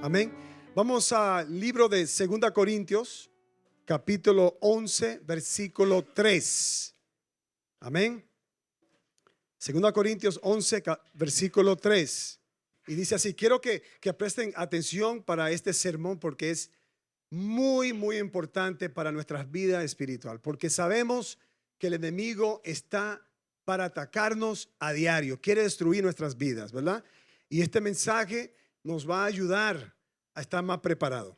Amén. Vamos al libro de 2 Corintios, capítulo 11, versículo 3. Amén. 2 Corintios 11, versículo 3. Y dice así, quiero que presten atención para este sermón porque es muy importante para nuestra vida espiritual. Porque sabemos que el enemigo está para atacarnos a diario, quiere destruir nuestras vidas, ¿verdad? Y este mensaje nos va a ayudar a estar más preparados.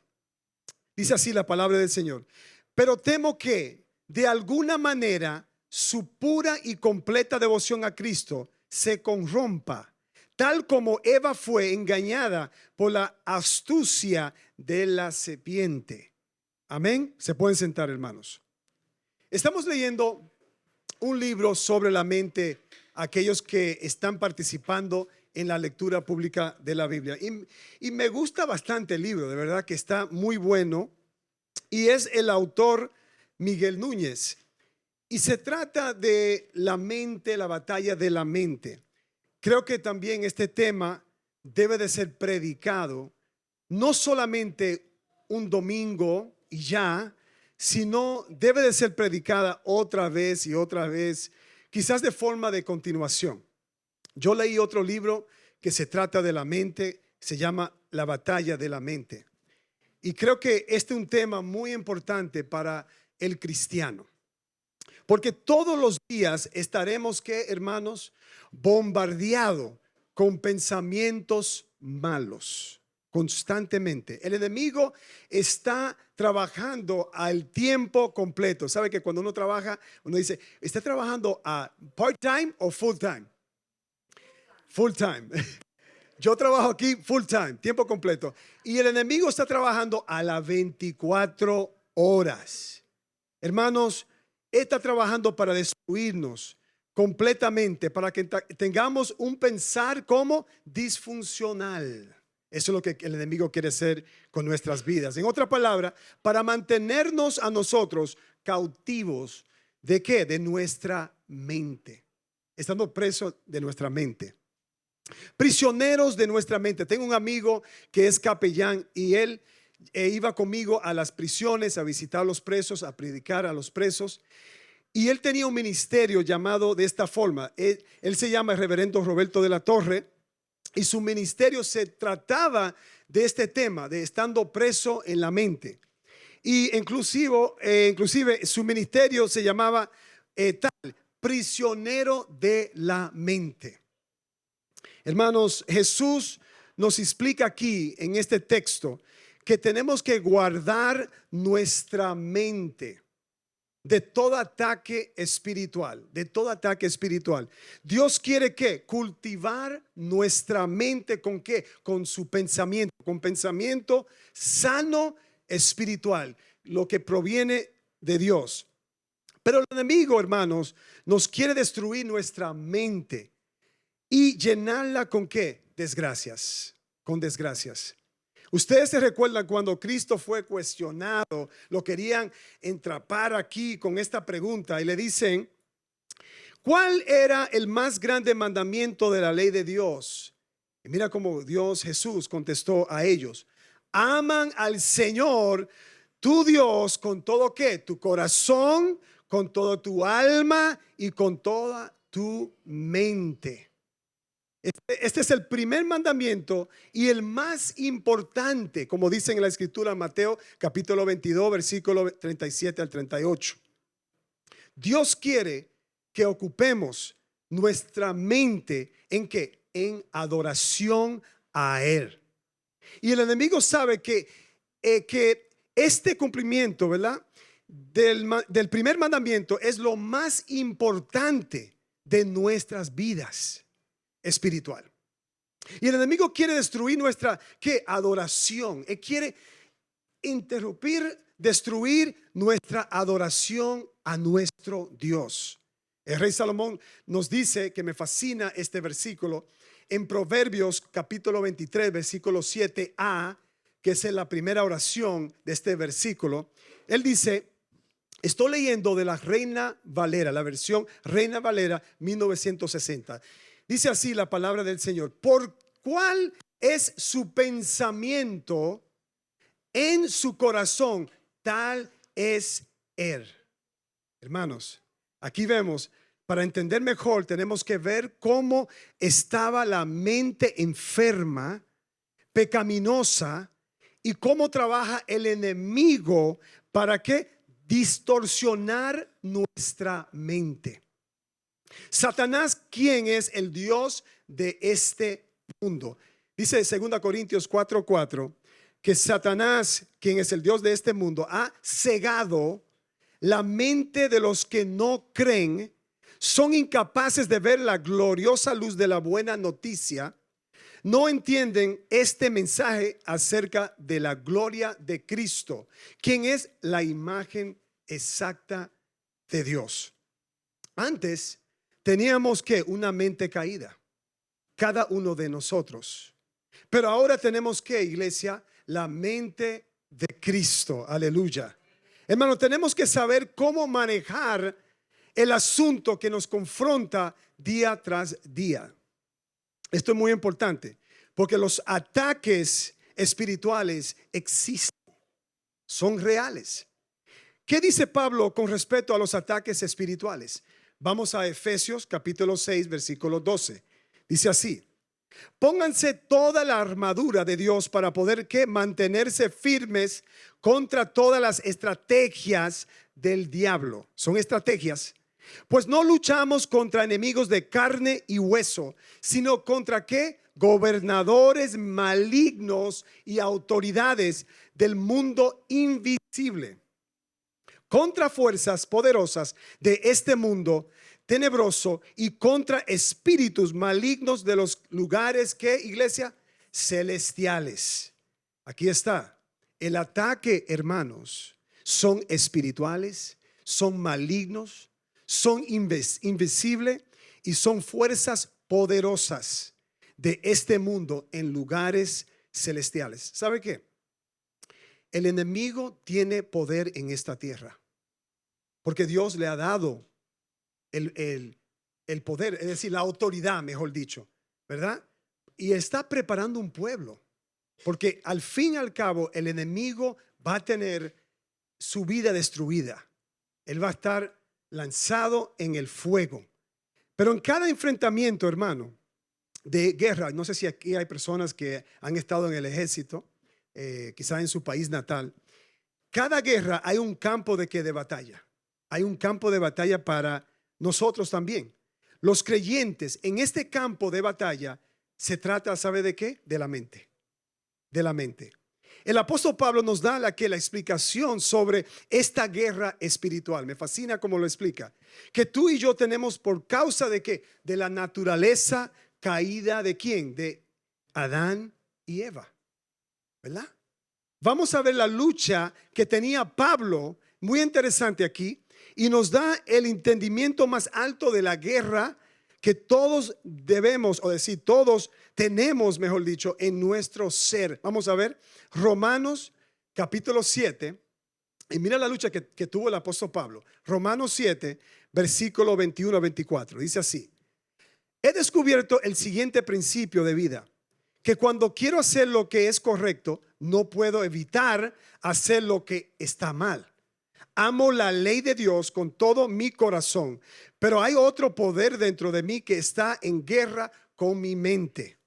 Dice así la palabra del Señor. Pero temo que de alguna manera su pura y completa devoción a Cristo se corrompa, tal como Eva fue engañada por la astucia de la serpiente. Amén. Se pueden sentar, hermanos. Estamos leyendo un libro sobre la mente, aquellos que están participando en la lectura pública de la Biblia. Y me gusta bastante el libro, de verdad que está muy bueno. Y es el autor Miguel Núñez. Y se trata de la mente, la batalla de la mente. Creo que también este tema debe de ser predicado, no solamente un domingo y ya, sino debe de ser predicada otra vez y otra vez, quizás de forma de continuación. Yo leí otro libro que se trata de la mente, se llama La batalla de la mente. Y creo que este es un tema muy importante para el cristiano. Porque todos los días estaremos, ¿qué, hermanos? Bombardeados con pensamientos malos, constantemente. El enemigo está trabajando al tiempo completo. ¿Sabe que cuando uno trabaja, uno dice, ¿está trabajando a part-time o full-time? Full-time. Yo trabajo aquí full-time, tiempo completo. Y el enemigo está trabajando a las 24 horas. Hermanos, está trabajando para destruirnos completamente, para que tengamos un pensar como disfuncional. Eso es lo que el enemigo quiere hacer con nuestras vidas. En otra palabra, para mantenernos a nosotros cautivos ¿de qué? De nuestra mente. Estando presos de nuestra mente. Prisioneros de nuestra mente. Tengo un amigo que es capellán y él iba conmigo a las prisiones a visitar a los presos, a predicar a los presos. Y él tenía un ministerio llamado de esta forma. Él se llama el reverendo Roberto de la Torre. Y su ministerio se trataba de este tema, de estando preso en la mente. Y inclusive su ministerio se llamaba prisionero de la mente. Hermanos, Jesús nos explica aquí en este texto que tenemos que guardar nuestra mente de todo ataque espiritual, de todo ataque espiritual. Dios quiere que cultivar nuestra mente con qué? Con su pensamiento, con pensamiento sano espiritual, lo que proviene de Dios. Pero el enemigo, hermanos, nos quiere destruir nuestra mente y llenarla con qué? Desgracias, con desgracias. Ustedes se recuerdan cuando Cristo fue cuestionado, lo querían entrapar aquí con esta pregunta y le dicen, ¿cuál era el más grande mandamiento de la ley de Dios? Y mira cómo Jesús contestó a ellos, aman al Señor tu Dios con todo ¿qué? Tu corazón, con todo tu alma y con toda tu mente. Este es el primer mandamiento y el más importante, como dice en la escritura Mateo capítulo 22 versículo 37 al 38. Dios quiere que ocupemos nuestra mente ¿en qué? En adoración a Él. Y el enemigo sabe que este cumplimiento, ¿verdad? Del primer mandamiento es lo más importante de nuestras vidas espiritual. Y el enemigo quiere destruir nuestra ¿qué? Adoración. Él quiere destruir nuestra adoración a nuestro Dios. El rey Salomón nos dice, que me fascina este versículo, en Proverbios capítulo 23 versículo 7a, que es la primera oración de este versículo. Él dice, estoy leyendo de la Reina Valera, la versión Reina Valera 1960. Dice así la palabra del Señor, ¿por cuál es su pensamiento en su corazón, tal es él. Hermanos, aquí vemos, para entender mejor, tenemos que ver cómo estaba la mente enferma, pecaminosa, y cómo trabaja el enemigo para que distorsionar nuestra mente. Satanás, ¿quién es el Dios de este mundo? Dice 2 Corintios 4:4 que Satanás, quien es el Dios de este mundo, ha cegado la mente de los que no creen, son incapaces de ver la gloriosa luz de la buena noticia, no entienden este mensaje acerca de la gloria de Cristo, quien es la imagen exacta de Dios. Antes teníamos que una mente caída, cada uno de nosotros. Pero ahora tenemos que, iglesia, la mente de Cristo. Aleluya. Hermano, tenemos que saber cómo manejar el asunto que nos confronta día tras día. Esto es muy importante porque los ataques espirituales existen, son reales. ¿Qué dice Pablo con respecto a los ataques espirituales? Vamos a Efesios capítulo 6, versículo 12. Dice así: pónganse toda la armadura de Dios para poder mantenerse firmes contra todas las estrategias del diablo. Son estrategias. Pues no luchamos contra enemigos de carne y hueso, sino contra ¿qué? Gobernadores malignos y autoridades del mundo invisible, contra fuerzas poderosas de este mundo tenebroso y contra espíritus malignos de los lugares que, iglesia, celestiales. Aquí está. El ataque, hermanos, son espirituales, son malignos, son invisibles y son fuerzas poderosas de este mundo en lugares celestiales. ¿Sabe qué? El enemigo tiene poder en esta tierra porque Dios le ha dado el poder, es decir, la autoridad, mejor dicho, ¿verdad? Y está preparando un pueblo, porque al fin y al cabo el enemigo va a tener su vida destruida. Él va a estar lanzado en el fuego. Pero en cada enfrentamiento, hermano, de guerra, no sé si aquí hay personas que han estado en el ejército, quizá en su país natal. Cada guerra hay un campo de batalla. Hay un campo de batalla para nosotros también. Los creyentes en este campo de batalla se trata, ¿sabe de qué? De la mente. De la mente. El apóstol Pablo nos da la explicación sobre esta guerra espiritual. Me fascina cómo lo explica. Que tú y yo tenemos por causa de qué? De la naturaleza caída de ¿quién? De Adán y Eva. ¿Verdad? Vamos a ver la lucha que tenía Pablo, muy interesante aquí, y nos da el entendimiento más alto de la guerra que todos debemos, o decir, todos tenemos, mejor dicho, en nuestro ser. Vamos a ver Romanos capítulo 7, y mira la lucha que tuvo el apóstol Pablo. Romanos 7, versículo 21 a 24, dice así: he descubierto el siguiente principio de vida, que cuando quiero hacer lo que es correcto, no puedo evitar hacer lo que está mal. Amo la ley de Dios con todo mi corazón, pero hay otro poder dentro de mí que está en guerra con mi mente.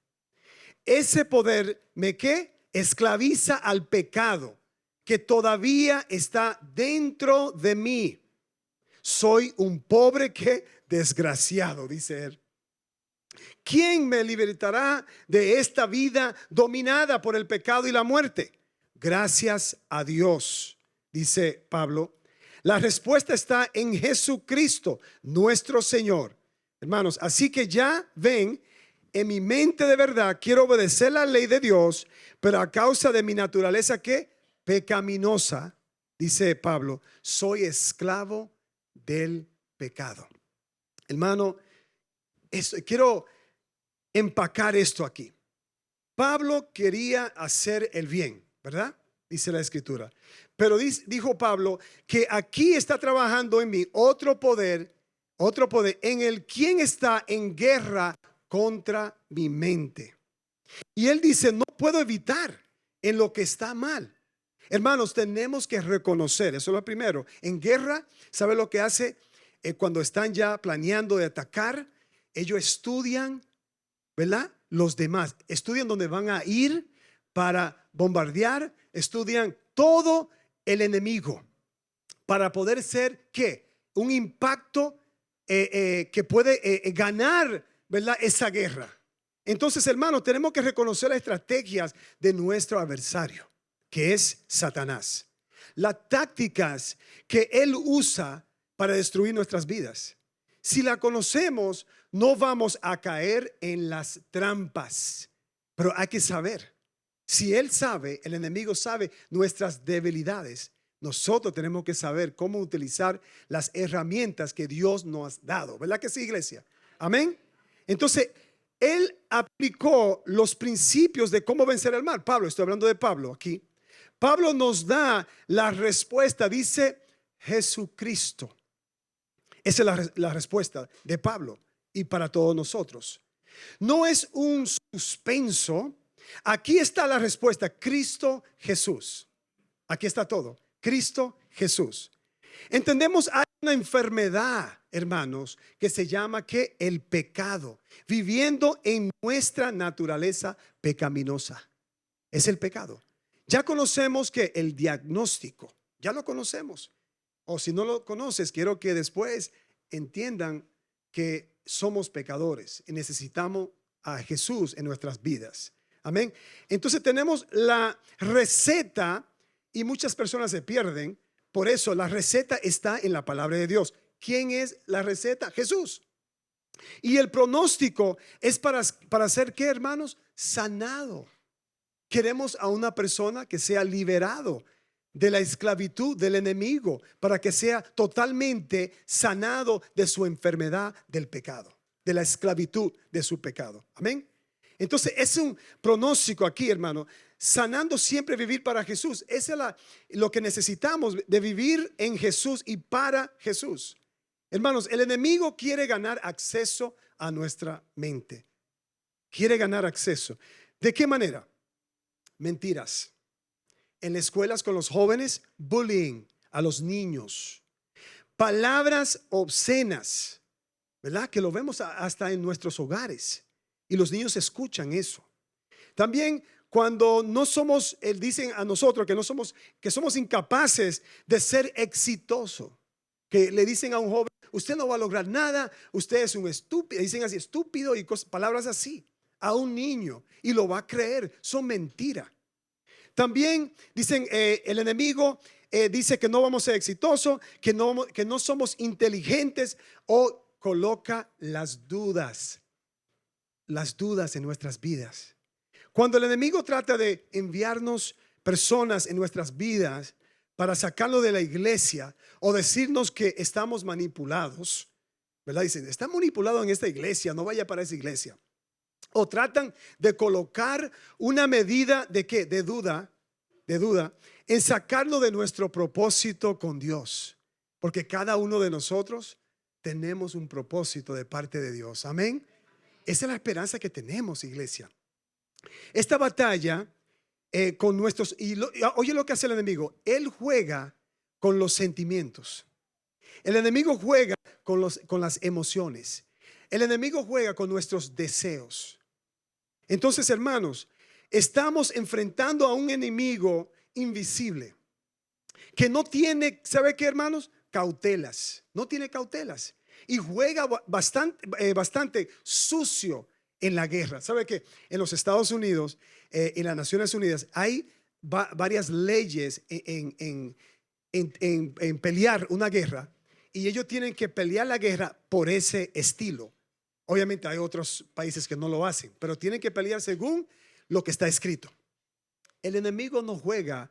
Ese poder me esclaviza al pecado que todavía está dentro de mí. Soy un pobre desgraciado, dice él. ¿Quién me libertará de esta vida dominada por el pecado y la muerte? Gracias a Dios, dice Pablo. La respuesta está en Jesucristo, nuestro Señor. Hermanos, así que ya ven, en mi mente de verdad quiero obedecer la ley de Dios, pero a causa de mi naturaleza pecaminosa, dice Pablo, soy esclavo del pecado. Hermano, quiero empacar esto aquí. Pablo quería hacer el bien, ¿verdad? Dice la escritura. Pero dijo Pablo que aquí está trabajando en mí otro poder en el quien está en guerra contra mi mente. Y él dice, no puedo evitar en lo que está mal. Hermanos, tenemos que reconocer, eso es lo primero. En guerra, ¿sabe lo que hace? Cuando están ya planeando de atacar, ellos estudian, ¿verdad? Los demás, estudian dónde van a ir para bombardear, estudian todo el enemigo para poder ser, ¿qué? Un impacto que puede ganar, ¿verdad? Esa guerra. Entonces, hermanos, tenemos que reconocer las estrategias de nuestro adversario, que es Satanás. Las tácticas que él usa para destruir nuestras vidas. Si la conocemos, no vamos a caer en las trampas. Pero hay que saber. Si él sabe, el enemigo sabe nuestras debilidades. Nosotros tenemos que saber cómo utilizar las herramientas que Dios nos ha dado. ¿Verdad que sí, iglesia? Amén. Entonces, él aplicó los principios de cómo vencer el mal. Pablo, estoy hablando de Pablo aquí. Pablo nos da la respuesta, dice Jesucristo. Esa es la respuesta de Pablo y para todos nosotros. No es un suspenso. Aquí está la respuesta, Cristo Jesús. Aquí está todo, Cristo Jesús. Entendemos, hay una enfermedad, hermanos, que se llama que el pecado, viviendo en nuestra naturaleza pecaminosa. Es el pecado. Ya conocemos que el diagnóstico, ya lo conocemos. O si no lo conoces, quiero que después entiendan que somos pecadores y necesitamos a Jesús en nuestras vidas. Amén. Entonces tenemos la receta y muchas personas se pierden. Por eso la receta está en la palabra de Dios. ¿Quién es la receta? Jesús. Y el pronóstico es para ser, ¿qué, hermanos? Sanado. Queremos a una persona que sea liberado de la esclavitud del enemigo, para que sea totalmente sanado de su enfermedad del pecado, de la esclavitud de su pecado. Amén. Entonces es un pronóstico aquí, hermano, sanando siempre, vivir para Jesús. Eso es lo que necesitamos, de vivir en Jesús y para Jesús. Hermanos, el enemigo quiere ganar acceso a nuestra mente. Quiere ganar acceso. ¿De qué manera? Mentiras. En las escuelas con los jóvenes, bullying a los niños. Palabras obscenas, ¿verdad? Que lo vemos hasta en nuestros hogares. Y los niños escuchan eso. También cuando no somos, dicen a nosotros que somos incapaces de ser exitosos. Que le dicen a un joven, usted no va a lograr nada, usted es un estúpido. Dicen así, estúpido y palabras así a un niño. Y lo va a creer, son mentiras. También dicen, el enemigo dice que no vamos a ser exitosos, que no somos inteligentes, o coloca las dudas en nuestras vidas. Cuando el enemigo trata de enviarnos personas en nuestras vidas para sacarlo de la iglesia o decirnos que estamos manipulados, ¿verdad? Dicen, está manipulado en esta iglesia, no vaya para esa iglesia. O tratan de colocar una medida de ¿qué? De duda en sacarlo de nuestro propósito con Dios. Porque cada uno de nosotros tenemos un propósito de parte de Dios. Amén. Esa es la esperanza que tenemos, iglesia. Esta batalla con nuestros... Oye lo que hace el enemigo. Él juega con los sentimientos. El enemigo juega con las emociones. El enemigo juega con nuestros deseos. Entonces, hermanos, estamos enfrentando a un enemigo invisible que no tiene, ¿sabe qué, hermanos? Cautelas. No tiene cautelas. Y juega bastante sucio en la guerra. ¿Sabe qué? En los Estados Unidos, en las Naciones Unidas, hay varias leyes en pelear una guerra. Y ellos tienen que pelear la guerra por ese estilo. Obviamente hay otros países que no lo hacen, pero tienen que pelear según lo que está escrito. El enemigo no juega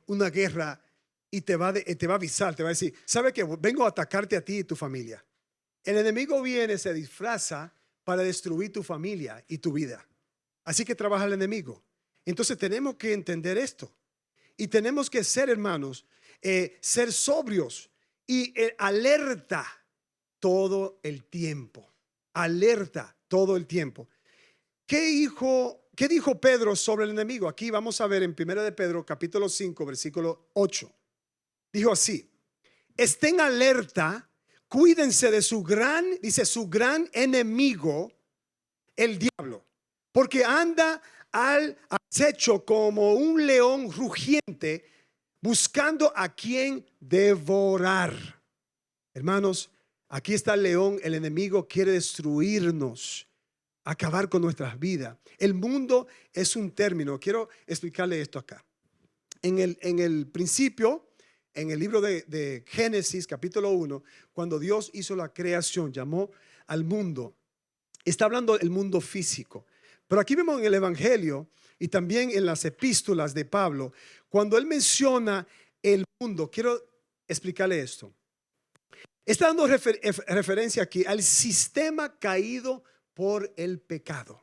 una guerra y te va a avisar, te va a decir, ¿sabe qué? Vengo a atacarte a ti y tu familia. El enemigo viene, se disfraza para destruir tu familia y tu vida. Así que trabaja el enemigo. Entonces tenemos que entender esto. Y tenemos que ser, hermanos, ser sobrios y alerta todo el tiempo. Alerta todo el tiempo. ¿Qué dijo Pedro sobre el enemigo? Aquí vamos a ver en 1 de Pedro capítulo 5 versículo 8. Dijo así: estén alerta, cuídense de su gran enemigo, el diablo, porque anda al acecho como un león rugiente, buscando a quien devorar. Hermanos, aquí está el león. El enemigo quiere destruirnos, acabar con nuestras vidas. El mundo es un término. Quiero explicarle esto acá. En el principio, en el libro de Génesis capítulo 1, cuando Dios hizo la creación, llamó al mundo, está hablando del mundo físico. Pero aquí vemos en el Evangelio y también en las epístolas de Pablo, cuando él menciona el mundo, quiero explicarle esto. Está dando referencia aquí al sistema caído por el pecado.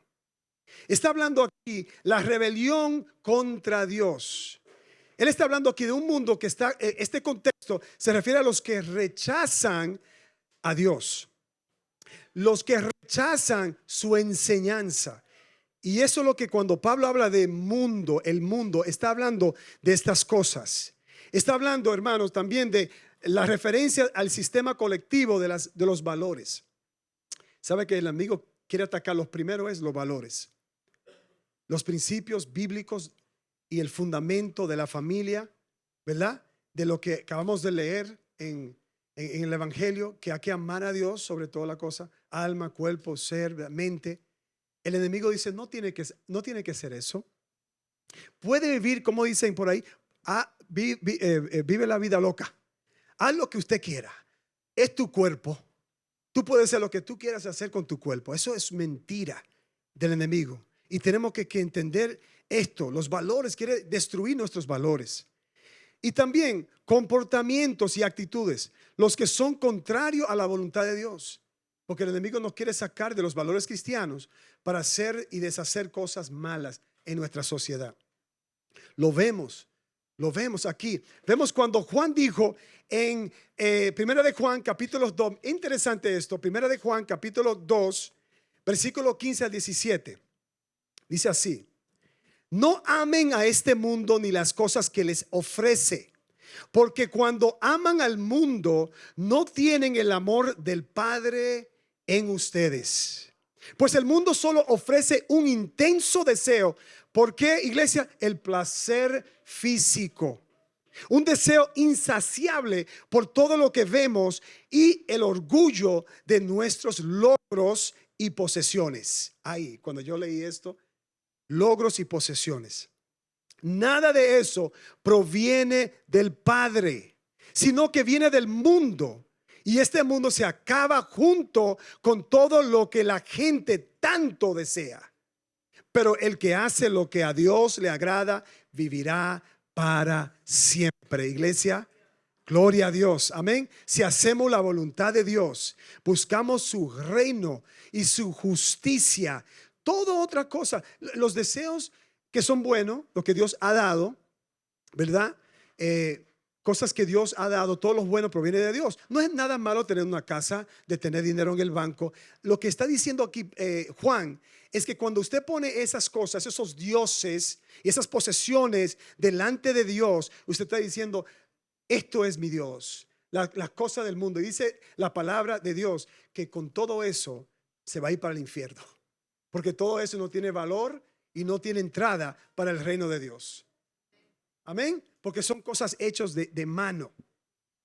Está hablando aquí la rebelión contra Dios. Él está hablando aquí de un mundo que está, este contexto se refiere a los que rechazan a Dios, los que rechazan su enseñanza. Y eso es lo que cuando Pablo habla de mundo, el mundo está hablando de estas cosas. Está hablando, hermanos, también de la referencia al sistema colectivo de los valores. ¿Sabe que el enemigo quiere atacar? Los primeros es los valores, los principios bíblicos y el fundamento de la familia, ¿verdad? De lo que acabamos de leer en el Evangelio, que hay que amar a Dios sobre toda la cosa, alma, cuerpo, ser, mente. El enemigo dice, no tiene que ser eso. Puede vivir, como dicen por ahí, vive la vida loca. Haz lo que usted quiera. Es tu cuerpo. Tú puedes hacer lo que tú quieras hacer con tu cuerpo. Eso es mentira del enemigo. Y tenemos que entender esto. Los valores, quiere destruir nuestros valores. Y también comportamientos y actitudes, los que son contrarios a la voluntad de Dios. Porque el enemigo nos quiere sacar de los valores cristianos para hacer y deshacer cosas malas en nuestra sociedad. Lo vemos aquí. Vemos cuando Juan dijo en 1 de Juan capítulo 2, interesante esto, 1 de Juan capítulo 2, versículo 15 al 17. Dice así: no amen a este mundo ni las cosas que les ofrece, porque cuando aman al mundo no tienen el amor del Padre en ustedes. Pues el mundo solo ofrece un intenso deseo. ¿Por qué, iglesia? El placer físico. Un deseo insaciable por todo lo que vemos y el orgullo de nuestros logros y posesiones. Ahí, cuando yo leí esto, logros y posesiones. Nada de eso proviene del Padre, sino que viene del mundo. Y este mundo se acaba junto con todo lo que la gente tanto desea. Pero el que hace lo que a Dios le agrada vivirá para siempre. Iglesia, gloria a Dios. Amén. Si hacemos la voluntad de Dios, buscamos su reino y su justicia, toda otra cosa, los deseos que son buenos, lo que Dios ha dado, ¿verdad? Cosas que Dios ha dado, todo lo bueno proviene de Dios. No es nada malo tener una casa, de tener dinero en el banco. Lo que está diciendo aquí Juan es que cuando usted pone esas cosas, esos dioses y esas posesiones delante de Dios, usted está diciendo, esto es mi Dios, las cosas del mundo. Y dice la palabra de Dios que con todo eso se va a ir para el infierno, porque todo eso no tiene valor y no tiene entrada para el reino de Dios. Amén. Porque son cosas hechas de mano.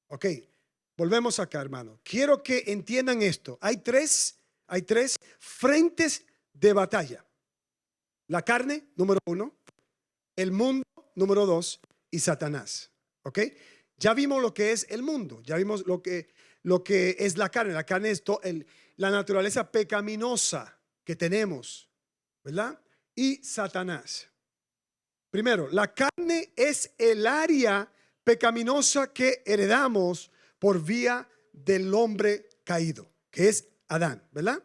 Ok, volvemos acá, hermano. Quiero que entiendan esto. Hay tres frentes de batalla. La carne, número 1. El mundo, número 2. Y Satanás. Ok, ya vimos lo que es el mundo. Ya vimos lo que es la carne. La carne es la naturaleza pecaminosa que tenemos, ¿verdad? Y Satanás. Primero, la carne es el área pecaminosa que heredamos por vía del hombre caído, que es Adán, ¿verdad?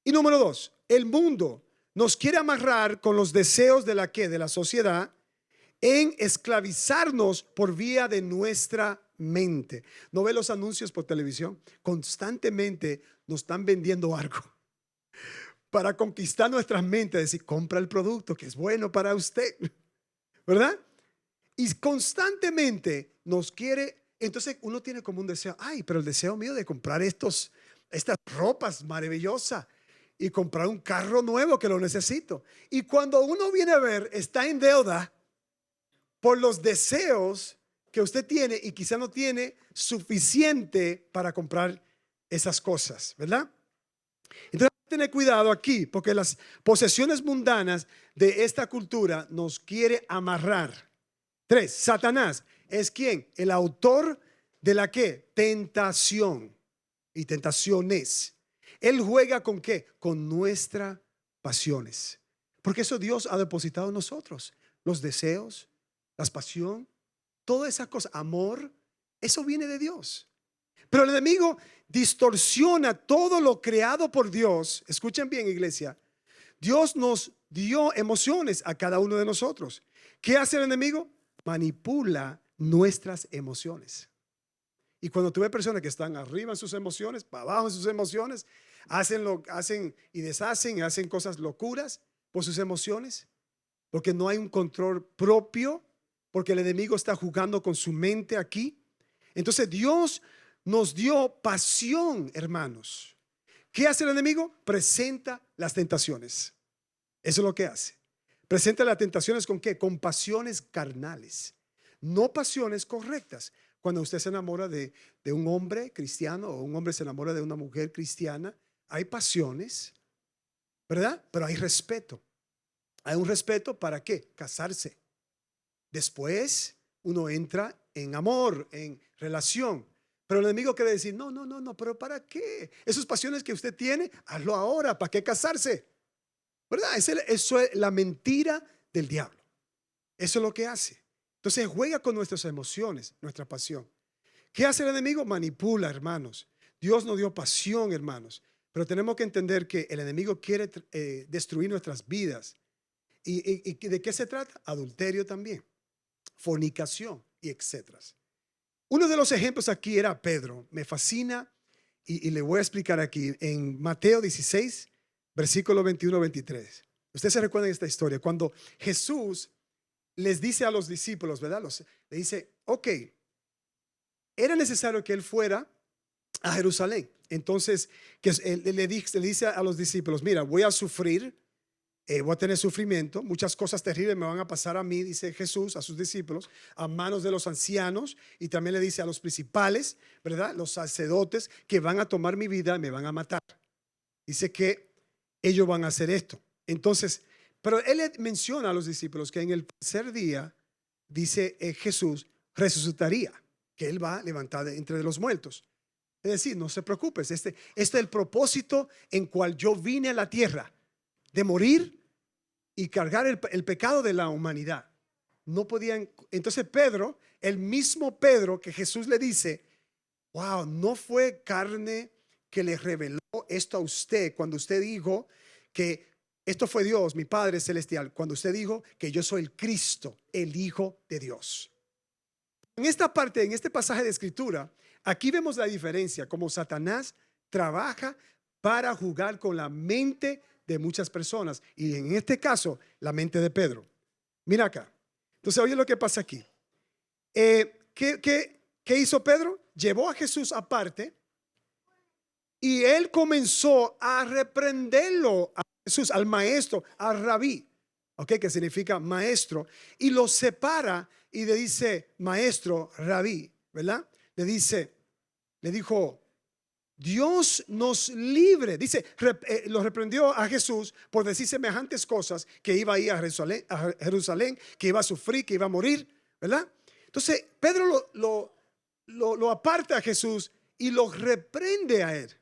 Y número 2, el mundo nos quiere amarrar con los deseos de la sociedad en esclavizarnos por vía de nuestra mente. ¿No ve los anuncios por televisión? Constantemente nos están vendiendo algo. para conquistar nuestras mentes, decir, compra el producto que es bueno para usted, ¿verdad? Y constantemente nos quiere, entonces uno tiene como un deseo, ay, pero el deseo mío de comprar estas ropas maravillosas y comprar un carro nuevo que lo necesito. Y cuando uno viene a ver, está en deuda por los deseos que usted tiene y quizá no tiene suficiente para comprar esas cosas, ¿verdad? Entonces, tener cuidado aquí, porque las posesiones mundanas de esta cultura nos quiere amarrar. 3, Satanás es quien, el autor de la ¿qué? Tentación y tentaciones. Él juega con ¿qué? Con nuestras pasiones, porque eso Dios ha depositado en nosotros, los deseos, la pasión, toda esa cosa, amor, eso viene de Dios. Pero el enemigo distorsiona todo lo creado por Dios. Escuchen bien, iglesia. Dios nos dio emociones a cada uno de nosotros. ¿Qué hace el enemigo? Manipula nuestras emociones. Y cuando tú ves personas que están arriba en sus emociones, para abajo en sus emociones, hacen y deshacen, hacen cosas locuras por sus emociones, porque no hay un control propio, porque el enemigo está jugando con su mente aquí. Entonces Dios nos dio pasión, hermanos. ¿Qué hace el enemigo? Presenta las tentaciones. Eso es lo que hace. Presenta las tentaciones ¿con qué? Con pasiones carnales, no pasiones correctas. Cuando usted se enamora de un hombre cristiano o un hombre se enamora de una mujer cristiana, hay pasiones, ¿verdad? Pero hay respeto. Hay un respeto para ¿qué? Casarse. Después uno entra en amor, en relación. Pero el enemigo quiere decir, no, pero ¿para qué? Esas pasiones que usted tiene, hazlo ahora, ¿para qué casarse? ¿Verdad? Eso es la mentira del diablo. Eso es lo que hace. Entonces juega con nuestras emociones, nuestra pasión. ¿Qué hace el enemigo? Manipula, hermanos. Dios nos dio pasión, hermanos. Pero tenemos que entender que el enemigo quiere destruir nuestras vidas. ¿Y de qué se trata? Adulterio también, fornicación y etcétera. Uno de los ejemplos aquí era Pedro. Me fascina y le voy a explicar aquí en Mateo 16, versículo 21-23. Ustedes se recuerdan esta historia cuando Jesús les dice a los discípulos, ¿verdad? Le dice, ok, era necesario que él fuera a Jerusalén. Entonces le dice a los discípulos, mira, voy a sufrir, voy a tener sufrimiento, muchas cosas terribles me van a pasar a mí, dice Jesús a sus discípulos, a manos de los ancianos, y también le dice a los principales, ¿verdad? Los sacerdotes que van a tomar mi vida, me van a matar. Dice que ellos van a hacer esto. Entonces, pero él menciona a los discípulos que en el tercer día, dice Jesús, resucitaría, que él va a levantar de entre los muertos. Es decir, no se preocupe, este es el propósito en cual yo vine a la tierra, de morir y cargar el pecado de la humanidad. No podían. Entonces Pedro, el mismo Pedro que Jesús le dice, wow, no fue carne que le reveló esto a usted cuando usted dijo que esto fue Dios, mi Padre Celestial, cuando usted dijo que yo soy el Cristo, el Hijo de Dios. En esta parte, en este pasaje de escritura, aquí vemos la diferencia, como Satanás trabaja para jugar con la mente de muchas personas, y en este caso, la mente de Pedro. Mira acá. Entonces, oye lo que pasa aquí. ¿Qué hizo Pedro? Llevó a Jesús aparte y él comenzó a reprenderlo a Jesús, al maestro, al rabí, ¿ok? Que significa maestro, y lo separa y le dice maestro, rabí, ¿verdad? Le dijo, Dios nos libre. Dice, lo reprendió a Jesús por decir semejantes cosas, que iba a ir a Jerusalén, que iba a sufrir, que iba a morir, ¿verdad? Entonces Pedro lo aparta a Jesús y lo reprende a él.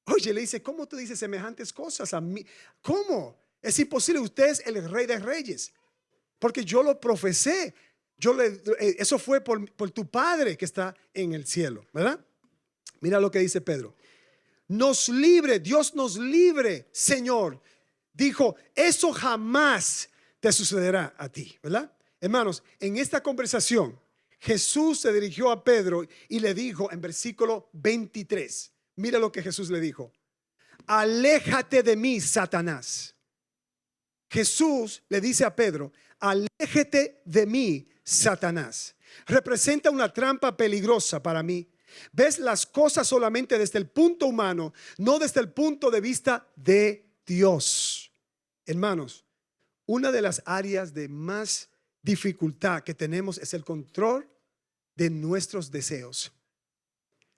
Oye, le dice, ¿cómo tú dices semejantes cosas a mí? ¿Cómo? Es imposible, usted es el Rey de Reyes, porque yo lo profesé. Eso fue por tu Padre que está en el cielo, ¿verdad? Mira lo que dice Pedro. Nos libre, Dios nos libre, Señor. Dijo, eso jamás te sucederá a ti, ¿verdad? Hermanos, en esta conversación, Jesús se dirigió a Pedro y le dijo en versículo 23, mira lo que Jesús le dijo. aléjate de mí, Satanás. Jesús le dice a Pedro, aléjate de mí, Satanás. Representa una trampa peligrosa para mí. Ves las cosas solamente desde el punto humano, no desde el punto de vista de Dios. Hermanos, una de las áreas de más dificultad que tenemos es el control de nuestros deseos.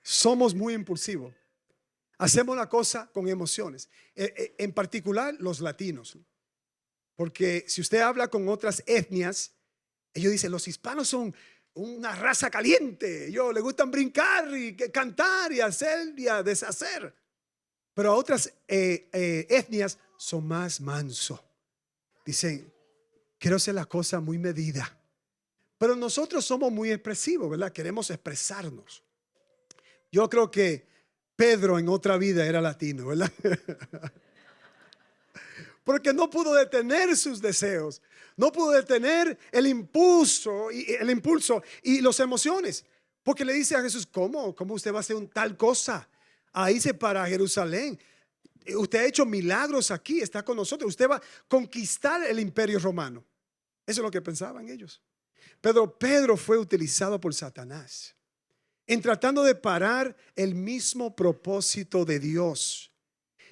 Somos muy impulsivos. Hacemos la cosa con emociones. En particular los latinos. Porque si usted habla con otras etnias, ellos dicen, los hispanos son una raza caliente. Ellos les gustan brincar y cantar y hacer y a deshacer. Pero a otras etnias son más mansos. Dicen, quiero hacer la cosa muy medida. Pero nosotros somos muy expresivos, ¿verdad? Queremos expresarnos. Yo creo que Pedro en otra vida era latino, ¿verdad? Porque no pudo detener sus deseos, no pudo detener el impulso y las emociones. Porque le dice a Jesús, ¿cómo usted va a hacer tal cosa? A irse para Jerusalén. Usted ha hecho milagros aquí, está con nosotros. Usted va a conquistar el imperio romano. Eso es lo que pensaban ellos. Pero Pedro fue utilizado por Satanás en tratando de parar el mismo propósito de Dios,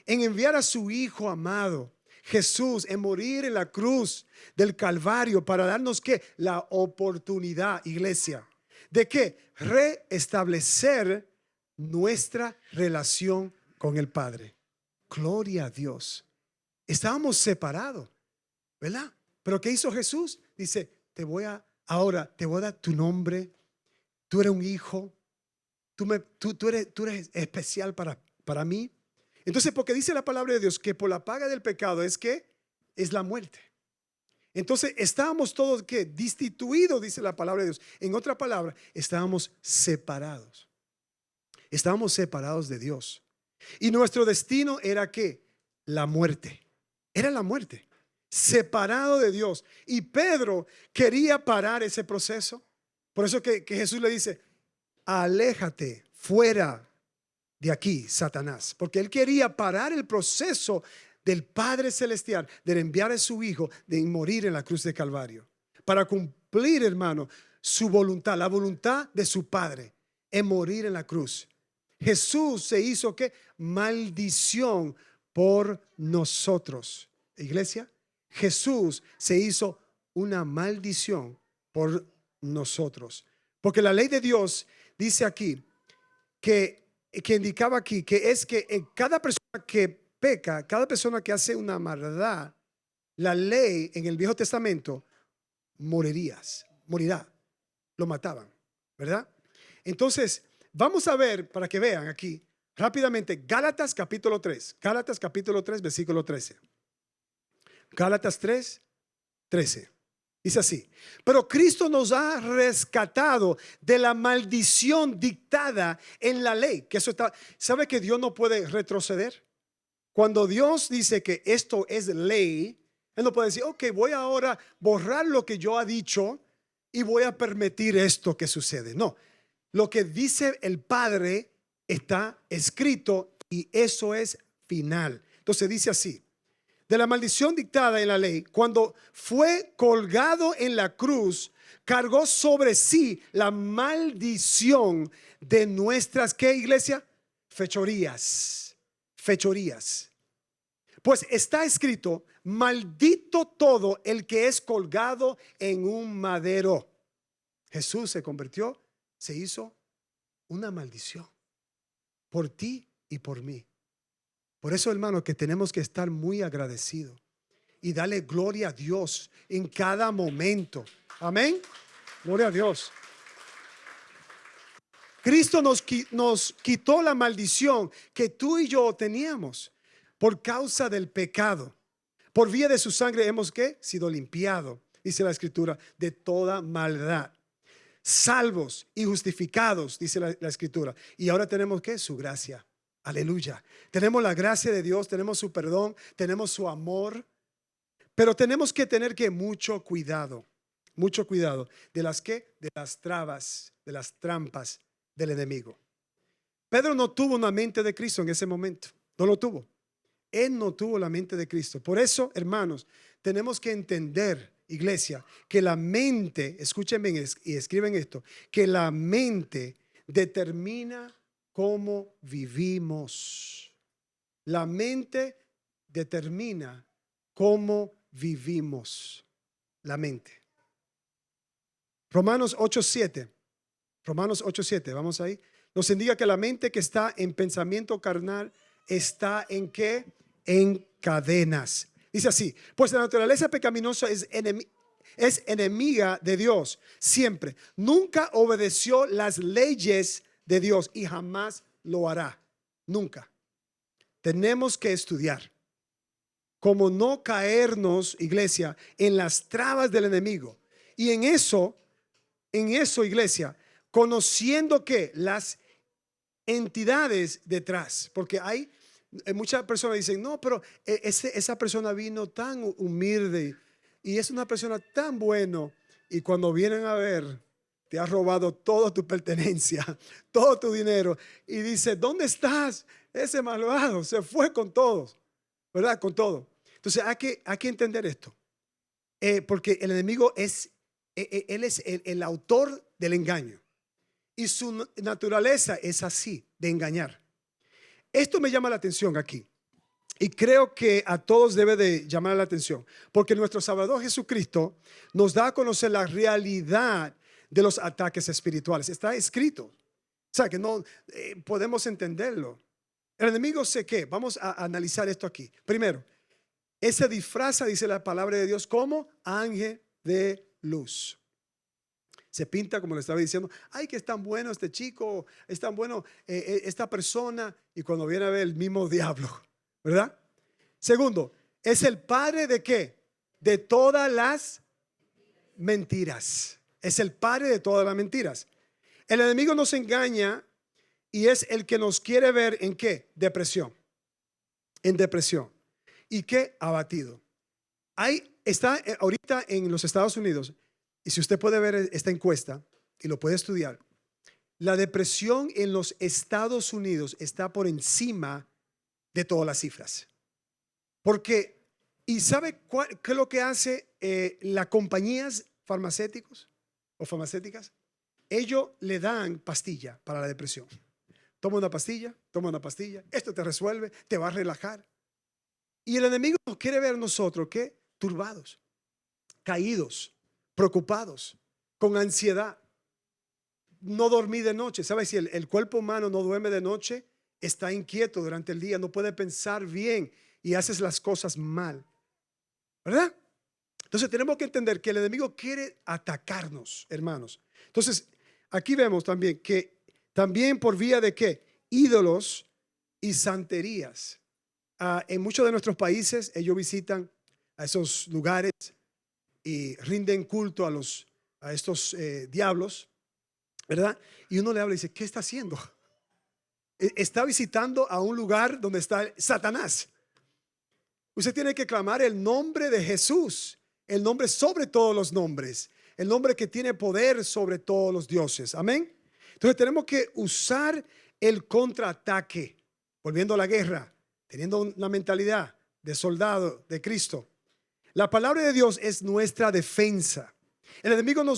en enviar a su Hijo amado Jesús, en morir en la cruz del Calvario para darnos ¿qué? La oportunidad, iglesia, de que restablecer nuestra relación con el Padre. Gloria a Dios. Estábamos separados, ¿verdad? Pero ¿qué hizo Jesús? Dice, ahora te voy a dar tu nombre. Tú eres un hijo. Tú eres especial para mí. Entonces, porque dice la palabra de Dios que por la paga del pecado es la muerte. Entonces, estábamos todos ¿qué? Destituidos, dice la palabra de Dios. En otra palabra, estábamos separados. Estábamos separados de Dios. Y nuestro destino era ¿qué? La muerte. Era la muerte. Separado de Dios. Y Pedro quería parar ese proceso. Por eso que Jesús le dice, aléjate fuera de aquí, Satanás, porque él quería parar el proceso del Padre Celestial de enviar a su Hijo, de morir en la cruz de Calvario, para cumplir, hermano, su voluntad, la voluntad de su Padre, en morir en la cruz. Jesús se hizo ¿qué? Maldición por nosotros. Iglesia, Jesús se hizo una maldición por nosotros, porque la ley de Dios dice aquí que indicaba aquí que es que en cada persona que peca, cada persona que hace una maldad, la ley en el Viejo Testamento morirá, lo mataban, ¿verdad? Entonces, vamos a ver para que vean aquí rápidamente Gálatas capítulo 3, versículo 13. Gálatas 3, 13. Dice así, pero Cristo nos ha rescatado de la maldición dictada en la ley. Que eso está, ¿sabe que Dios no puede retroceder? Cuando Dios dice que esto es ley, Él no puede decir, ok, voy ahora a borrar lo que yo ha dicho y voy a permitir esto que sucede. No, lo que dice el Padre está escrito y eso es final. Entonces dice así, de la maldición dictada en la ley, cuando fue colgado en la cruz, cargó sobre sí la maldición de nuestras, ¿qué, iglesia? Fechorías. Pues está escrito, maldito todo el que es colgado en un madero. Jesús se hizo una maldición por ti y por mí. Por eso, hermano, que tenemos que estar muy agradecidos y darle gloria a Dios en cada momento. Amén. Gloria a Dios. Cristo nos quitó la maldición que tú y yo teníamos por causa del pecado. Por vía de su sangre hemos ¿qué? Sido limpiados, dice la Escritura, de toda maldad. Salvos y justificados, dice la Escritura. Y ahora tenemos ¿qué? Su gracia. Aleluya. Tenemos la gracia de Dios, tenemos su perdón, tenemos su amor. Pero tenemos que tener que mucho cuidado de las ¿qué? De las trabas, de las trampas del enemigo. Pedro no tuvo una mente de Cristo en ese momento. No lo tuvo. Él no tuvo la mente de Cristo. Por eso, hermanos, tenemos que entender, iglesia, que la mente, escúchenme y escriben esto, que la mente determina cómo vivimos. La mente determina cómo vivimos. La mente. Romanos 8:7. Romanos 8:7, vamos ahí. Nos indica que la mente que está en pensamiento carnal está en ¿qué? En cadenas. Dice así: pues la naturaleza pecaminosa es enemiga de Dios siempre. Nunca obedeció las leyes de Dios y jamás lo hará. Nunca. Tenemos que estudiar cómo no caernos, iglesia, en las trabas del enemigo. Y en eso, iglesia, conociendo que las entidades detrás, porque hay muchas personas dicen, no, pero esa persona vino tan humilde y es una persona tan bueno, y cuando vienen a ver, te ha robado toda tu pertenencia, todo tu dinero, y dice, ¿dónde estás? Ese malvado se fue con todos, ¿verdad? Con todo. Entonces hay que entender esto, porque el enemigo él es el autor del engaño. Y su naturaleza es así, de engañar. Esto me llama la atención aquí. Y creo que a todos debe de llamar la atención. Porque nuestro Salvador Jesucristo nos da a conocer la realidad de los ataques espirituales. Está escrito. O sea, que no podemos entenderlo. El enemigo sé qué. Vamos a analizar esto aquí. Primero, se disfraza, dice la palabra de Dios, como ángel de luz. Se pinta, como le estaba diciendo, ay, que es tan bueno este chico, es tan bueno esta persona, y cuando viene a ver, el mismo diablo, ¿verdad? Segundo, es el padre de ¿qué? De todas las mentiras. Es el padre de todas las mentiras. El enemigo nos engaña y es el que nos quiere ver ¿en qué? Depresión. En depresión. ¿Y qué? Abatido. Ahí está ahorita en los Estados Unidos. Y si usted puede ver esta encuesta y lo puede estudiar, la depresión en los Estados Unidos está por encima de todas las cifras. Porque, ¿y sabe qué es lo que hace las compañías farmacéuticas o farmacéuticas? Ellos le dan pastilla para la depresión. Toma una pastilla, esto te resuelve, te va a relajar. Y el enemigo nos quiere ver nosotros, ¿qué? Turbados, caídos, preocupados, con ansiedad, no dormir de noche. ¿Sabes? Si el cuerpo humano no duerme de noche, está inquieto durante el día, no puede pensar bien y haces las cosas mal, ¿verdad? Entonces tenemos que entender que el enemigo quiere atacarnos, hermanos. Entonces aquí vemos también que también por vía de ¿qué? Ídolos y santerías. En muchos de nuestros países ellos visitan a esos lugares y rinden culto a estos diablos, ¿verdad? Y uno le habla y dice, ¿qué está haciendo? Está visitando a un lugar donde está Satanás. Usted tiene que clamar el nombre de Jesús, el nombre sobre todos los nombres, el nombre que tiene poder sobre todos los dioses. Amén. Entonces tenemos que usar el contraataque, volviendo a la guerra, teniendo una mentalidad de soldado de Cristo. La palabra de Dios es nuestra defensa. El enemigo no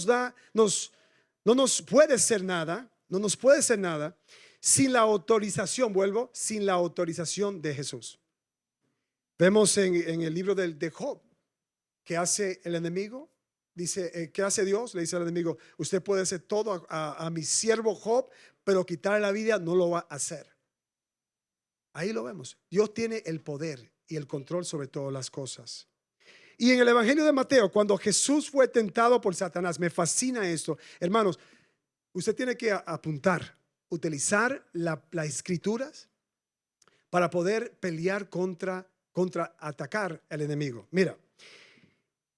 nos puede hacer nada, no nos puede hacer nada sin la autorización, sin la autorización de Jesús. Vemos en el libro de Job, ¿qué hace el enemigo? Dice, ¿qué hace Dios? Le dice al enemigo, usted puede hacer todo a mi siervo Job, pero quitarle la vida no lo va a hacer. Ahí lo vemos. Dios tiene el poder y el control sobre todas las cosas. Y en el Evangelio de Mateo, cuando Jesús fue tentado por Satanás, me fascina esto. Hermanos, usted tiene que apuntar, utilizar las escrituras para poder pelear contra atacar al enemigo. Mira,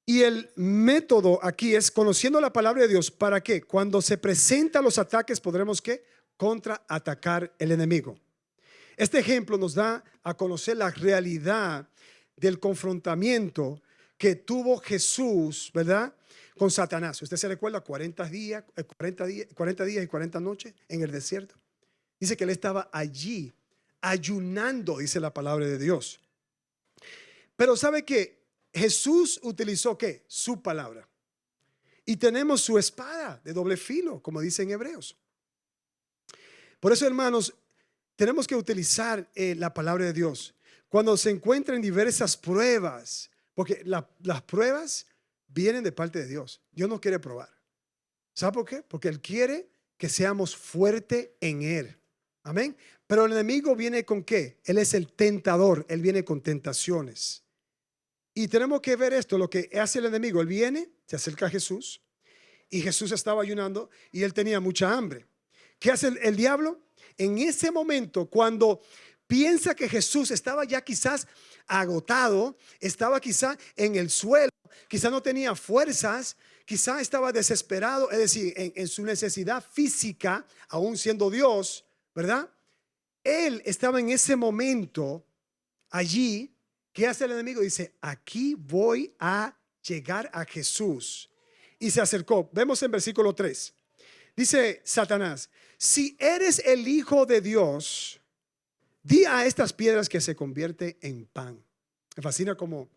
y el método aquí es conociendo la palabra de Dios para que cuando se presentan los ataques podremos ¿qué? Contraatacar el enemigo. Este ejemplo nos da a conocer la realidad del confrontamiento que tuvo Jesús, ¿verdad? Con Satanás. ¿Usted se recuerda? 40 días y 40 noches en el desierto. Dice que él estaba allí ayunando, dice la palabra de Dios. Pero ¿sabe qué? Jesús utilizó ¿qué? Su palabra. Y tenemos su espada de doble filo, como dicen Hebreos. Por eso, hermanos, tenemos que utilizar la palabra de Dios. Cuando se encuentran diversas pruebas, porque las pruebas vienen de parte de Dios. Dios nos quiere probar. ¿Sabe por qué? Porque Él quiere que seamos fuertes en Él. Amén. Pero el enemigo viene con ¿qué? Él es el tentador. Él viene con tentaciones. Y tenemos que ver esto, lo que hace el enemigo. Él viene, se acerca a Jesús. Y Jesús estaba ayunando y él tenía mucha hambre. ¿Qué hace el diablo? En ese momento, cuando piensa que Jesús estaba ya quizás agotado, estaba quizás en el suelo, quizás no tenía fuerzas, quizás estaba desesperado, es decir, en su necesidad física, aún siendo Dios, ¿verdad? Él estaba en ese momento allí. ¿Qué hace el enemigo? Dice, aquí voy a llegar a Jesús. Y se acercó. Vemos en versículo 3. Dice Satanás, si eres el Hijo de Dios, di a estas piedras que se convierte en pan. Me fascina como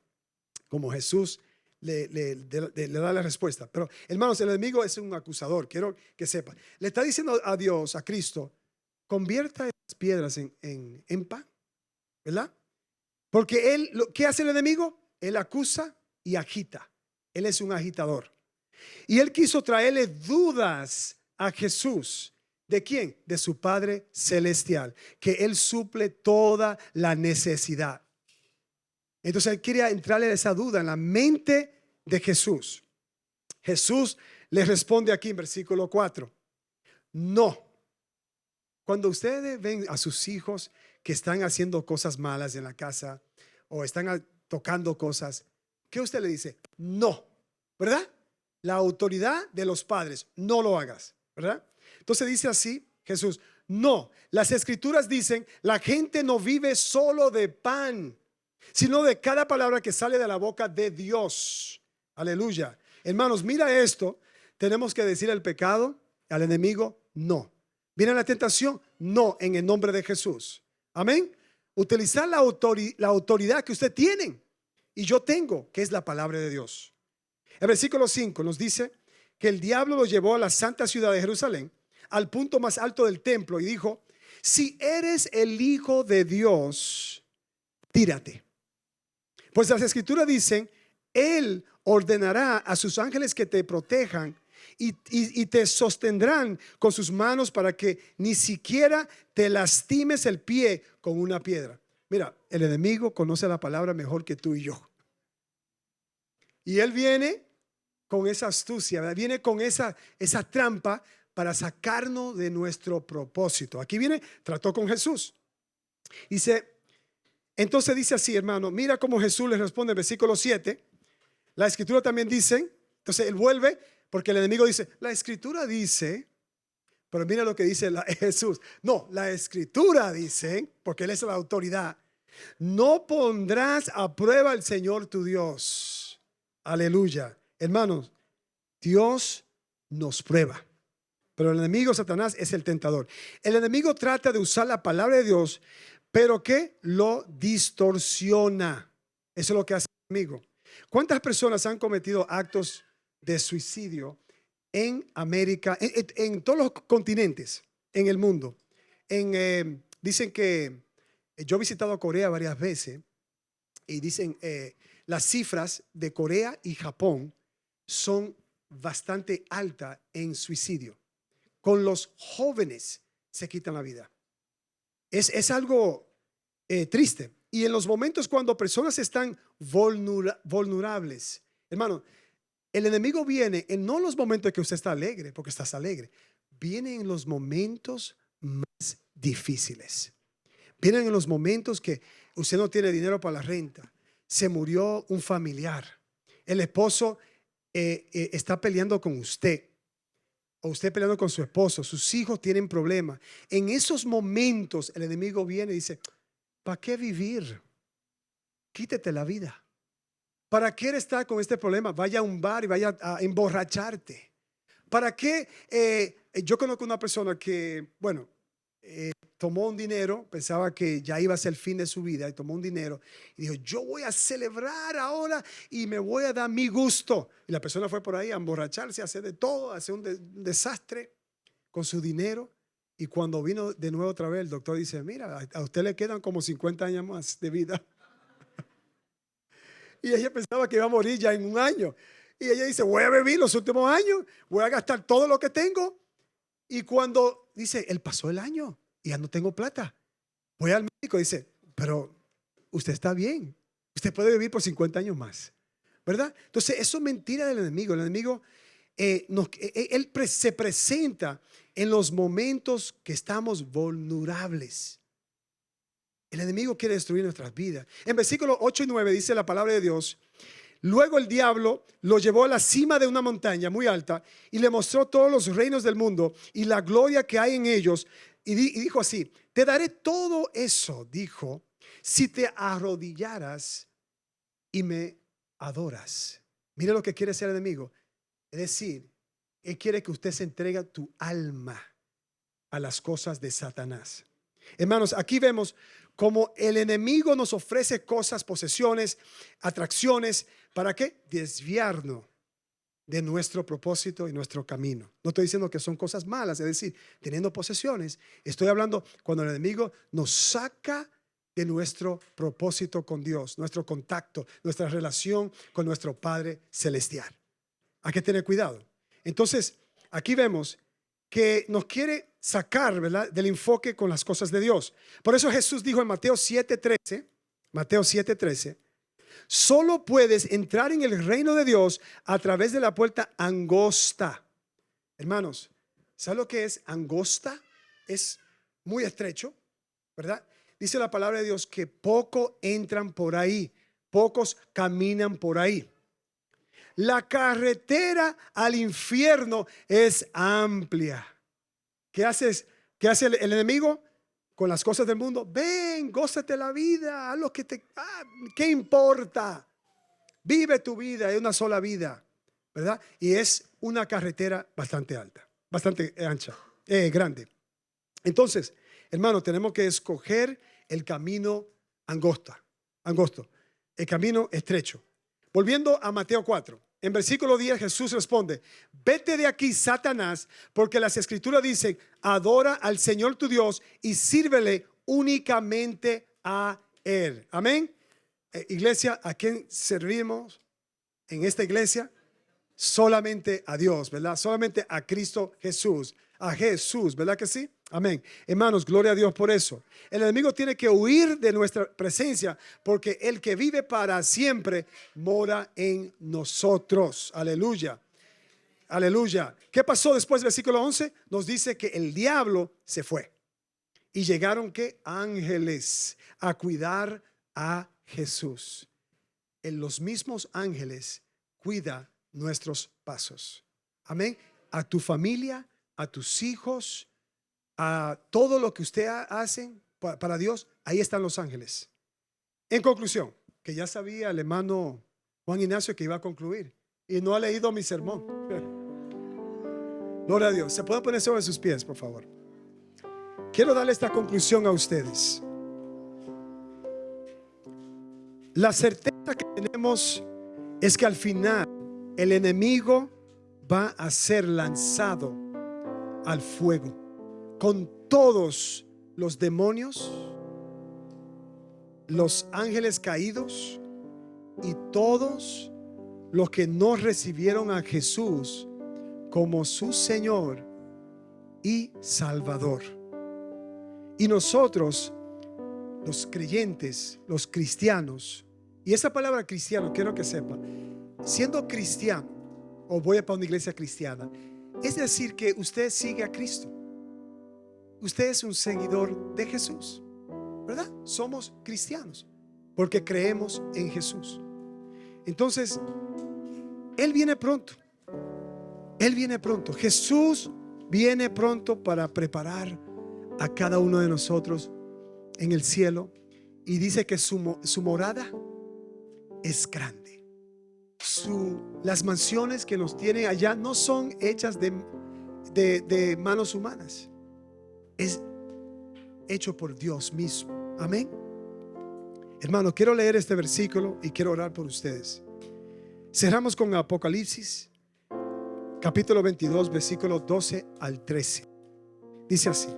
Jesús le da la respuesta. Pero hermanos, el enemigo es un acusador. Quiero que sepan. Le está diciendo a Dios, a Cristo, convierta estas piedras en pan. ¿Verdad? Porque él, ¿qué hace el enemigo? Él acusa y agita. Él es un agitador. Y él quiso traerle dudas a Jesús. ¿De quién? De su Padre Celestial. Que él suple toda la necesidad. Entonces él quería entrarle esa duda en la mente de Jesús. Jesús le responde aquí en versículo 4. No. Cuando ustedes ven a sus hijos que están haciendo cosas malas en la casa o están tocando cosas, ¿qué usted le dice? No, ¿verdad? La autoridad de los padres, no lo hagas, ¿verdad? Entonces dice así Jesús, no, las escrituras dicen, la gente no vive solo de pan, sino de cada palabra que sale de la boca de Dios. Aleluya. Hermanos, mira esto, tenemos que decir al pecado, al enemigo, no. ¿Viene la tentación? No, en el nombre de Jesús. Amén. Utilizar la autoridad que usted tiene y yo tengo, que es la palabra de Dios. El versículo 5 nos dice que el diablo lo llevó a la santa ciudad de Jerusalén, al punto más alto del templo, y dijo, si eres el Hijo de Dios, tírate. Pues las escrituras dicen, Él ordenará a sus ángeles que te protejan y te sostendrán con sus manos para que ni siquiera te lastimes el pie con una piedra. Mira, el enemigo conoce la palabra mejor que tú y yo. Y él viene con esa astucia, ¿verdad? Viene con esa trampa para sacarnos de nuestro propósito. Aquí viene, trató con Jesús. Entonces dice así, hermano, mira cómo Jesús le responde en versículo 7. La escritura también dice, entonces él vuelve, porque el enemigo dice, la escritura dice, pero mira lo que dice Jesús. No, la escritura dice, porque él es la autoridad, no pondrás a prueba al Señor tu Dios. Aleluya. Hermanos, Dios nos prueba, pero el enemigo Satanás es el tentador. El enemigo trata de usar la palabra de Dios, pero que lo distorsiona. Eso es lo que hace el enemigo. ¿Cuántas personas han cometido actos de suicidio en América, en todos los continentes, en el mundo? Dicen que yo he visitado Corea varias veces y dicen las cifras de Corea y Japón son bastante altas en suicidio. Con los jóvenes se quitan la vida. Es algo triste. Y en los momentos cuando personas están vulnerables, hermano, el enemigo viene en no los momentos que usted está alegre, porque estás alegre. Viene en los momentos más difíciles. Vienen en los momentos que usted no tiene dinero para la renta. Se murió un familiar. El esposo está peleando con usted. O usted peleando con su esposo. Sus hijos tienen problemas. En esos momentos el enemigo viene y dice, ¿para qué vivir? Quítate la vida. ¿Para qué estar con este problema? Vaya a un bar y vaya a emborracharte. ¿Para qué? Yo conozco una persona que, bueno, tomó un dinero, pensaba que ya iba a ser el fin de su vida y tomó un dinero y dijo, yo voy a celebrar ahora y me voy a dar mi gusto. Y la persona fue por ahí a emborracharse, a hacer de todo, a hacer un desastre con su dinero. Y cuando vino de nuevo otra vez, el doctor dice, mira, a usted le quedan como 50 años más de vida. Y ella pensaba que iba a morir ya en un año. Y ella dice, voy a vivir los últimos años, voy a gastar todo lo que tengo. Y cuando dice, él pasó el año y ya no tengo plata. Voy al médico y dice, pero usted está bien. Usted puede vivir por 50 años más. ¿Verdad? Entonces, eso es mentira del enemigo. El enemigo se presenta en los momentos que estamos vulnerables. El enemigo quiere destruir nuestras vidas. En versículos 8 y 9 dice la palabra de Dios: luego el diablo lo llevó a la cima de una montaña muy alta y le mostró todos los reinos del mundo y la gloria que hay en ellos. Y dijo así: te daré todo eso, dijo, si te arrodillaras y me adoras. Mire lo que quiere hacer el enemigo. Es decir, él quiere que usted se entregue tu alma a las cosas de Satanás. Hermanos, aquí vemos cómo el enemigo nos ofrece cosas, posesiones, atracciones. ¿Para qué? Desviarnos de nuestro propósito y nuestro camino. No estoy diciendo que son cosas malas, es decir, teniendo posesiones. Estoy hablando cuando el enemigo nos saca de nuestro propósito con Dios, nuestro contacto, nuestra relación con nuestro Padre Celestial. Hay que tener cuidado. Entonces, aquí vemos que nos quiere sacar, ¿verdad?, del enfoque con las cosas de Dios. Por eso Jesús dijo en Mateo 7:13, solo puedes entrar en el reino de Dios a través de la puerta angosta. Hermanos, ¿saben lo que es angosta? Es muy estrecho, ¿verdad? Dice la palabra de Dios que pocos entran por ahí, pocos caminan por ahí. La carretera al infierno es amplia. ¿Qué hace el enemigo con las cosas del mundo? Ven, gózate la vida, haz lo que ¿qué importa? Vive tu vida, es una sola vida, ¿verdad? Y es una carretera bastante alta, bastante ancha, grande. Entonces, hermano, tenemos que escoger el camino angosto, el camino estrecho. Volviendo a Mateo 4, en versículo 10 Jesús responde: vete de aquí, Satanás, porque las escrituras dicen, adora al Señor tu Dios y sírvele únicamente a Él. Amén. Iglesia, ¿a quién servimos en esta iglesia? Solamente a Dios, ¿verdad? Solamente a Cristo Jesús, a Jesús, ¿verdad que sí? Amén. Hermanos, gloria a Dios por eso. El enemigo tiene que huir de nuestra presencia, porque el que vive para siempre mora en nosotros. Aleluya. Aleluya. ¿Qué pasó después del versículo 11? Nos dice que el diablo se fue. Y llegaron, ¿qué? Ángeles a cuidar a Jesús. En los mismos ángeles cuida nuestros pasos. Amén. A tu familia, a tus hijos, a todo lo que usted hace para Dios, ahí están los ángeles. En conclusión, que ya sabía el hermano Juan Ignacio que iba a concluir y no ha leído mi sermón. Gloria a Dios. ¿Se puede poner sobre sus pies, por favor? Quiero darle esta conclusión a ustedes. La certeza que tenemos es que al final el enemigo va a ser lanzado al fuego con todos los demonios, los ángeles caídos y todos los que no recibieron a Jesús como su Señor y Salvador. Y nosotros, los creyentes, los cristianos, y esa palabra cristiano, quiero que sepa, siendo cristiano, o voy a para una iglesia cristiana, es decir que usted sigue a Cristo. Usted es un seguidor de Jesús, ¿verdad? Somos cristianos porque creemos en Jesús. Entonces, Él viene pronto. Él viene pronto. Jesús viene pronto para preparar a cada uno de nosotros en el cielo. Y dice que su morada es grande. Las mansiones que nos tienen allá no son hechas de manos humanas. hecho por Dios mismo. Amén. Hermano, quiero leer este versículo y quiero orar por ustedes. Cerramos con Apocalipsis, capítulo 22, versículo 12 al 13. Dice así: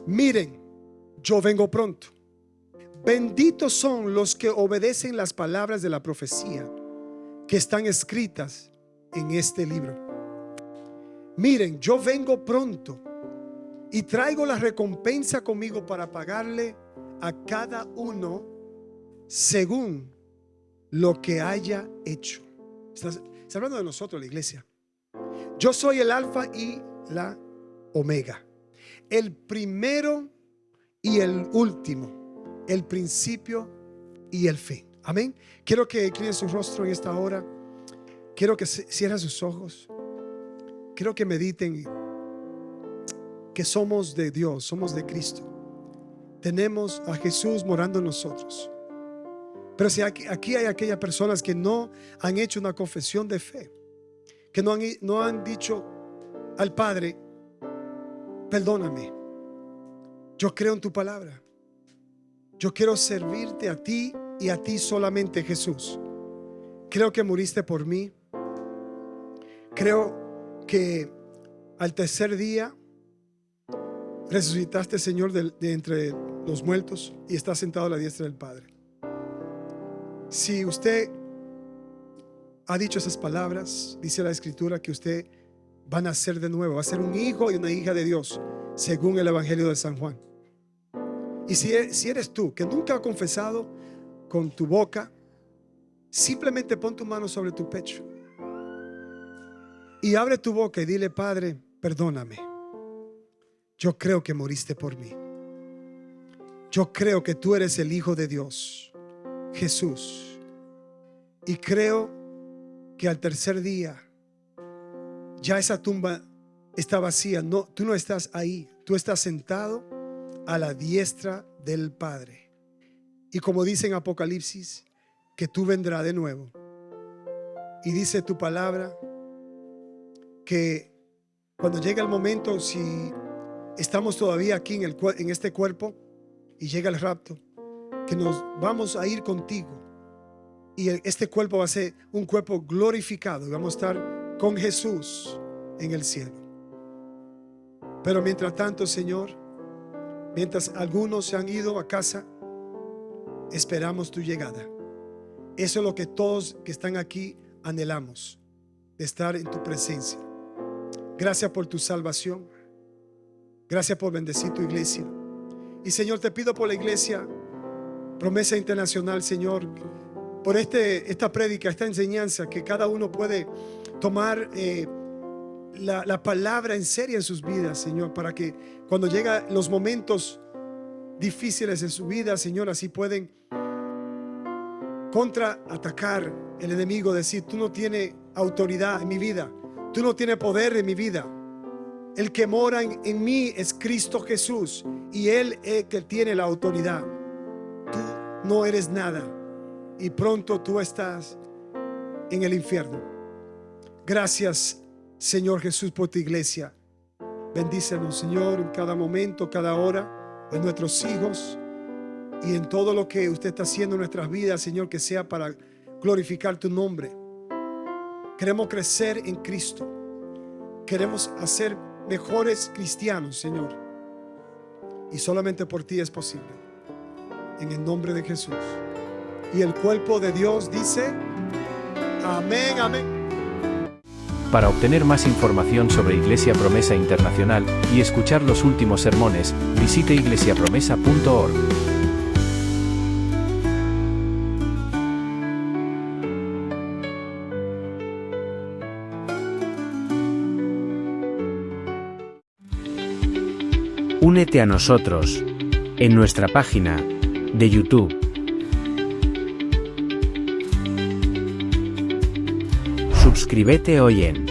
miren, yo vengo pronto. Benditos son los que obedecen las palabras de la profecía que están escritas en este libro. Miren, yo vengo pronto y traigo la recompensa conmigo para pagarle a cada uno según lo que haya hecho. Está hablando de nosotros, la iglesia. Yo soy el alfa y la omega, el primero y el último, el principio y el fin. Amén. Quiero que incline su rostro en esta hora. Quiero que cierren sus ojos. Quiero que mediten que somos de Dios, somos de Cristo. Tenemos a Jesús morando en nosotros. Pero si aquí hay aquellas personas que no han hecho una confesión de fe, que no han dicho al Padre: perdóname, yo creo en tu palabra, yo quiero servirte a ti y a ti solamente, Jesús. Creo que moriste por mí. Creo que al tercer día resucitaste, Señor, de entre los muertos y estás sentado a la diestra del Padre. Si usted ha dicho esas palabras, dice la Escritura que usted va a nacer de nuevo, va a ser un hijo y una hija de Dios, según el Evangelio de San Juan. Y si eres tú que nunca has confesado con tu boca, simplemente pon tu mano sobre tu pecho y abre tu boca y dile: Padre, perdóname. Yo creo que moriste por mí. Yo creo que tú eres el Hijo de Dios, Jesús. Y creo que al tercer día ya esa tumba está vacía. No, tú no estás ahí. Tú estás sentado a la diestra del Padre. Y como dice en Apocalipsis, que tú vendrás de nuevo. Y dice tu palabra que cuando llegue el momento, si estamos todavía aquí en este cuerpo y llega el rapto, que nos vamos a ir contigo. Y este cuerpo va a ser un cuerpo glorificado y vamos a estar con Jesús en el cielo. Pero mientras tanto, Señor, mientras algunos se han ido a casa, esperamos tu llegada. Eso es lo que todos que están aquí anhelamos, de estar en tu presencia. Gracias por tu salvación. Gracias por bendecir tu iglesia. Y Señor, te pido por la iglesia Promesa Internacional, Señor, por esta prédica, esta enseñanza, que cada uno puede tomar la palabra en serio en sus vidas, Señor, para que cuando llegan los momentos difíciles en su vida, Señor, así pueden contraatacar el enemigo, decir: tú no tienes autoridad en mi vida, tú no tienes poder en mi vida. El que mora en mí es Cristo Jesús, y Él es el que tiene la autoridad. Tú no eres nada y pronto tú estás en el infierno. Gracias, Señor Jesús, por tu iglesia. Bendícenos, Señor, en cada momento, cada hora, en nuestros hijos y en todo lo que usted está haciendo en nuestras vidas, Señor, que sea para glorificar tu nombre. Queremos crecer en Cristo. Queremos hacer mejores cristianos, Señor, y solamente por ti es posible. En el nombre de Jesús. Y el cuerpo de Dios dice: amén, amén. Para obtener más información sobre Iglesia Promesa Internacional y escuchar los últimos sermones, visite iglesiapromesa.org. Únete a nosotros en nuestra página de YouTube. Suscríbete hoy en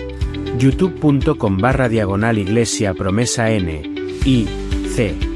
youtube.com/Iglesia Promesa N, I, C.